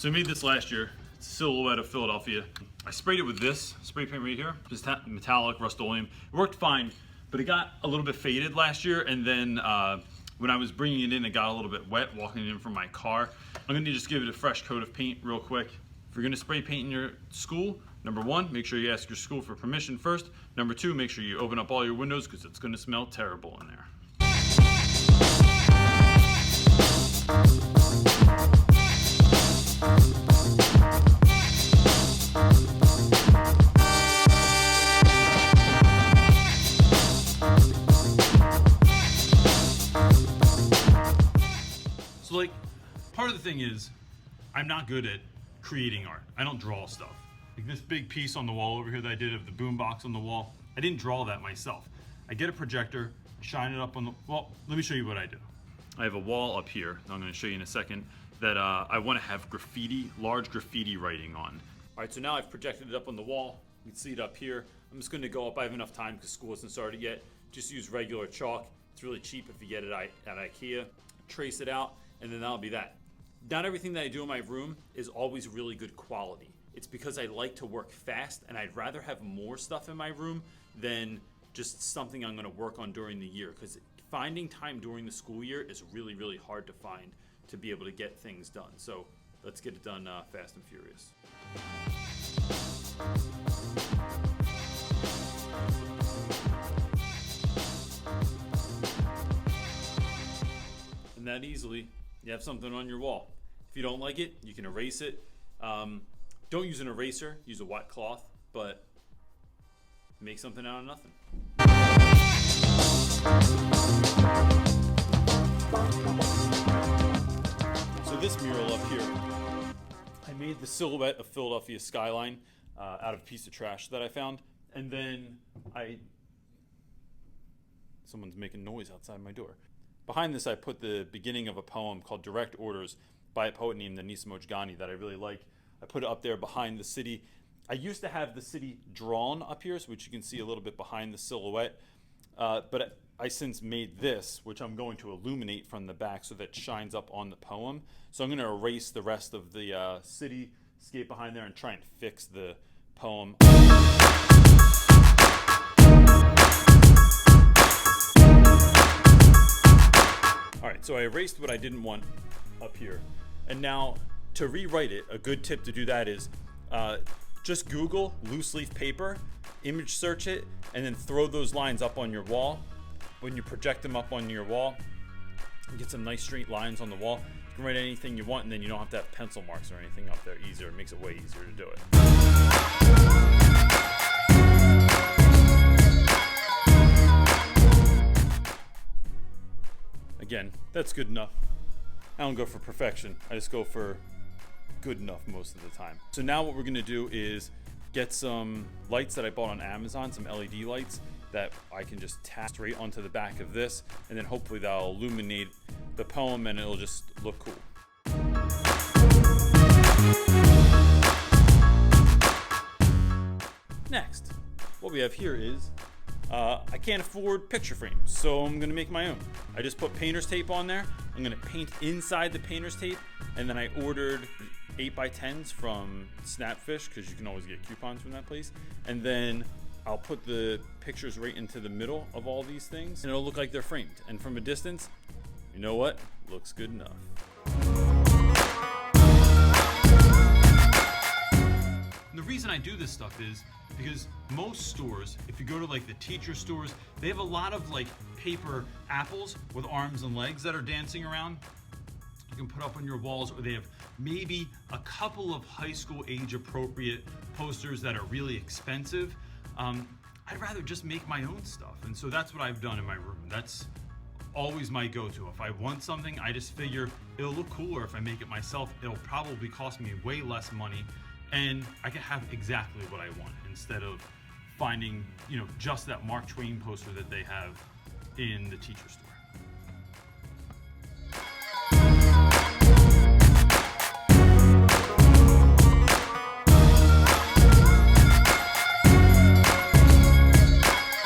So I made this last year. It's a silhouette of Philadelphia. I sprayed it with this spray paint right here. Just metallic Rust-Oleum. It worked fine, but it got a little bit faded last year, and then when I was bringing it in, it got a little bit wet walking it in from my car. I'm gonna just give it a fresh coat of paint real quick. If you're gonna spray paint in your school, number one, make sure you ask your school for permission first. Number two, make sure you open up all your windows because it's gonna smell terrible in there. So like, part of the thing is, I'm not good at creating art. I don't draw stuff. Like this big piece on the wall over here that I did of the boombox on the wall, I didn't draw that myself. I get a projector, shine it up on the, well, let me show you what I do. I have a wall up here, I'm gonna show you in a second, that I wanna have graffiti, large graffiti writing on. All right, so now I've projected it up on the wall. You can see it up here. I'm just gonna go up, I have enough time because school hasn't started yet. Just use regular chalk. It's really cheap if you get it at IKEA. Trace it out, and then that'll be that. Not everything that I do in my room is always really good quality. It's because I like to work fast, and I'd rather have more stuff in my room than just something I'm gonna work on during the year, because finding time during the school year is really, really hard to find to be able to get things done. So let's get it done fast and furious. And that easily, you have something on your wall. If you don't like it, you can erase it. Don't use an eraser, use a wet cloth, but make something out of nothing. So this mural up here, I made the silhouette of Philadelphia skyline out of a piece of trash that I found, and then someone's making noise outside my door. Behind this, I put the beginning of a poem called Direct Orders by a poet named Mojgani that I really like. I put it up there behind the city. I used to have the city drawn up here, so which you can see a little bit behind the silhouette, but I since made this, which I'm going to illuminate from the back so that it shines up on the poem. So I'm going to erase the rest of the cityscape behind there and try and fix the poem. All right, so I erased what I didn't want up here. And now to rewrite it, a good tip to do that is just Google loose leaf paper, image search it, and then throw those lines up on your wall. When you project them up on your wall, you get some nice straight lines on the wall. You can write anything you want, and then you don't have to have pencil marks or anything up there. Easier, it makes it way easier to do it. Again, that's good enough. I don't go for perfection. I just go for good enough most of the time. So now what we're gonna do is get some lights that I bought on Amazon, some LED lights that I can just tap straight onto the back of this, and then hopefully that'll illuminate the poem and it'll just look cool. Next, what we have here is I can't afford picture frames, so I'm gonna make my own. I just put painter's tape on there. I'm gonna paint inside the painter's tape, and then I ordered 8x10s from Snapfish, because you can always get coupons from that place. And then I'll put the pictures right into the middle of all these things, and it'll look like they're framed. And from a distance, you know what? Looks good enough. And the reason I do this stuff is because most stores, if you go to like the teacher stores, they have a lot of like paper apples with arms and legs that are dancing around. You can put up on your walls, or they have maybe a couple of high school age appropriate posters that are really expensive. I'd rather just make my own stuff. And so that's what I've done in my room. That's always my go-to. If I want something, I just figure it'll look cooler if I make it myself. It'll probably cost me way less money, and I can have exactly what I want instead of finding, just that Mark Twain poster that they have in the teacher store.